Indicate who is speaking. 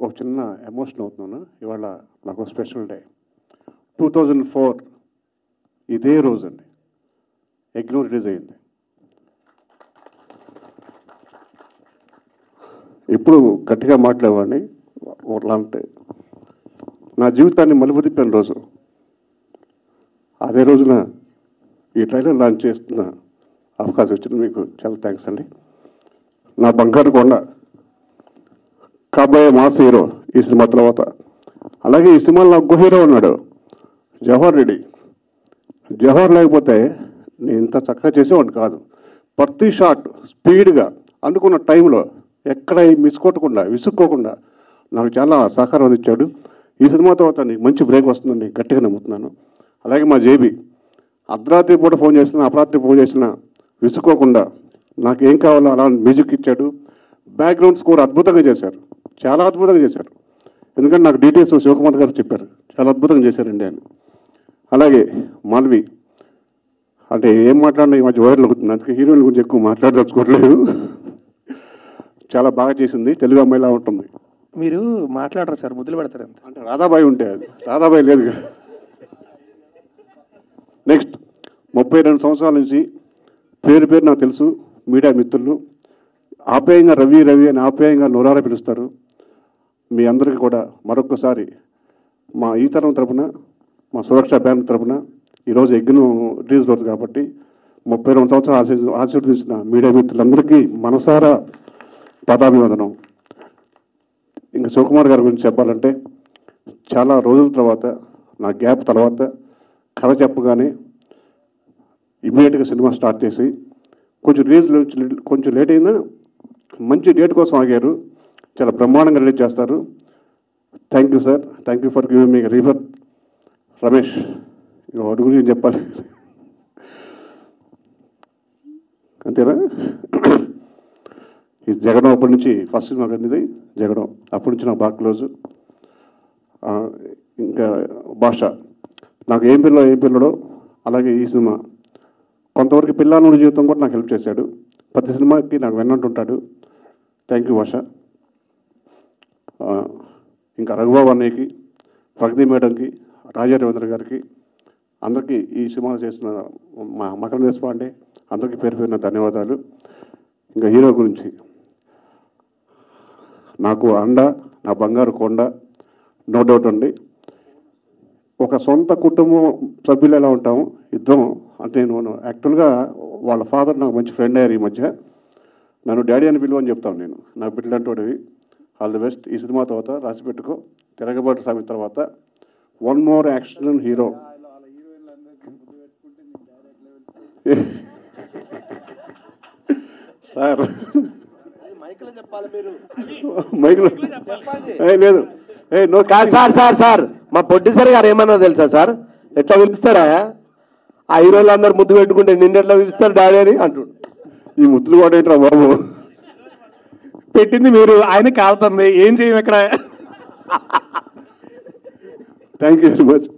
Speaker 1: ఒక చిన్న ఎమోషన్ అవుతున్నాను. ఇవాళ నాకు స్పెషల్ డే. 2004 ఇదే రోజండి యజ్ఞం రిలీజ్ అయింది. ఎప్పుడు గట్టిగా మాట్లాడేవాడిని. అలాంటి నా జీవితాన్ని మలుపు తిప్పిన రోజు. అదే రోజున ఈ ట్రైలర్ లాంచ్ చేస్తున్న అవకాశం వచ్చింది. మీకు చాలా థ్యాంక్స్ అండి. నా బంగారు కొండ కాబోయే మాస్ హీరో ఈ సినిమా తర్వాత. అలాగే ఈ సినిమాలో నాకు హీరో ఉన్నాడు, జవహర్ రెడ్డి. జవహర్ లేకపోతే నేను ఇంత చక్కగా చేసేవాడిని కాదు. ప్రతి షాట్ స్పీడ్గా అనుకున్న టైంలో ఎక్కడ మిస్ కొట్టకుండా విసుక్కోకుండా నాకు చాలా సహకారం అందించాడు. ఈ సినిమా తర్వాత నీకు మంచి బ్రేక్ వస్తుందని గట్టిగా నమ్ముతున్నాను. అలాగే మా జేబీ అర్ధరాత్రి పూట ఫోన్ చేసినా అపరాత్రి ఫోన్ చేసినా విసుక్కోకుండా నాకు ఏం కావాలో అలా మ్యూజిక్ ఇచ్చాడు. బ్యాక్గ్రౌండ్ స్కోర్ అద్భుతంగా చేశారు, చాలా అద్భుతంగా చేశారు. ఎందుకంటే నాకు డీటెయిల్స్ శివకుమార్ గారు చెప్పారు, చాలా అద్భుతంగా చేశారండి అని. అలాగే మాల్వి అంటే ఏం మాట్లాడినా ఈ మధ్య వైరల్ అవుతుంది, అందుకే హీరోయిన్ గురించి ఎక్కువ మాట్లాడదలుచుకోవట్లేదు. చాలా బాగా చేసింది, తెలుగు అమ్మాయిలా ఉంటుంది.
Speaker 2: మీరు మాట్లాడరు సార్, ముద్దులు పెడతారు అంత.
Speaker 1: అంటే రాధాబాయి ఉంటే అది రాధాబాయి లేదు కదా. నెక్స్ట్ 32 సంవత్సరాల నుంచి పేరు పేరు నాకు తెలుసు. మీడియా మిత్రులు ఆప్యాయంగా రవి రవి అని ఆప్యాయంగా నోరారా పిలుస్తారు. మీ అందరికీ కూడా మరొకసారి మా ఈ తరం తరపున, మా సురక్ష బ్యాంక్ తరపున ఈరోజు యజ్ఞం రిలీజ్ రోజు కాబట్టి 32 సంవత్సరాలు ఆశీర్వదించిన మీడియా మిత్రులందరికీ మనసారా పదాభివందనం. ఇంకా శివకుమార్ గారి గురించి చెప్పాలంటే చాలా రోజుల తర్వాత, నా గ్యాప్ తర్వాత కథ చెప్పగానే ఇమ్మీడియట్గా సినిమా స్టార్ట్ చేసి కొంచెం కొంచెం లేట్ అయినా మంచి డేట్ కోసం ఆగారు. చాలా బ్రహ్మాండంగా రిలీజ్ చేస్తారు. Thank you sir, thank you for giving me refer. Ramesh ఇక వాటి గురించి చెప్పాలి అంతేనా. ఈ జగడం అప్పటి నుంచి ఫస్ట్ సినిమా కంది జగడం, అప్పటి నుంచి నాకు బాగా క్లోజు. ఇంకా భాష నాకు ఏం పిల్లడో అలాగే ఈ సినిమా కొంతవరకు పిల్లల జీవితం కూడా నాకు హెల్ప్ చేశాడు. ప్రతి సినిమాకి నాకు వెన్నంటుంటాడు. థ్యాంక్ యూ భాష. ఇంకా రఘుబాబు అన్నయ్యకి, ప్రగతి మేడంకి, రాజా రవీంద్ర గారికి, అందరికీ ఈ సినిమా చేసిన మా మకరం దేశపాండే అందరికీ పేరు పేరున ధన్యవాదాలు. ఇంకా హీరో గురించి నాకు అండ, నా బంగారు కొండ, నో డౌట్ అండి. ఒక సొంత కుటుంబం సభ్యులు ఎలా ఉంటాము ఇద్దరం అంటే, నేను యాక్చువల్గా వాళ్ళ ఫాదర్ నాకు మంచి ఫ్రెండ్ అయ్యారు. ఈ మధ్య నన్ను డాడీ అని పిలువని చెప్తాను నేను, నాకు బిడ్డలంటోడివి. All the best. ఈ సినిమా తర్వాత రాసి పెట్టుకో, తిరగబాటు సాగిన తర్వాత one more action hero. Sir మైక్లో లేదు
Speaker 2: సార్ సార్ సార్ మా ప్రొడ్యూసర్ గారు ఏమన్నా తెలుసా సార్, ఎట్లా పిలుస్తారా ఆ హీరోలు అందరు ముద్దు పెట్టుకుంటే నిన్నెట్లా పిలుస్తారు డాడీ అని అంటుండు.
Speaker 1: ఈ ముద్దులు కూడా ఏంట్రా బాబు,
Speaker 2: పెట్టింది మీరు, ఆయన కాలుతుంది, ఏం చేయం ఇక్కడ.
Speaker 1: Thank you very much.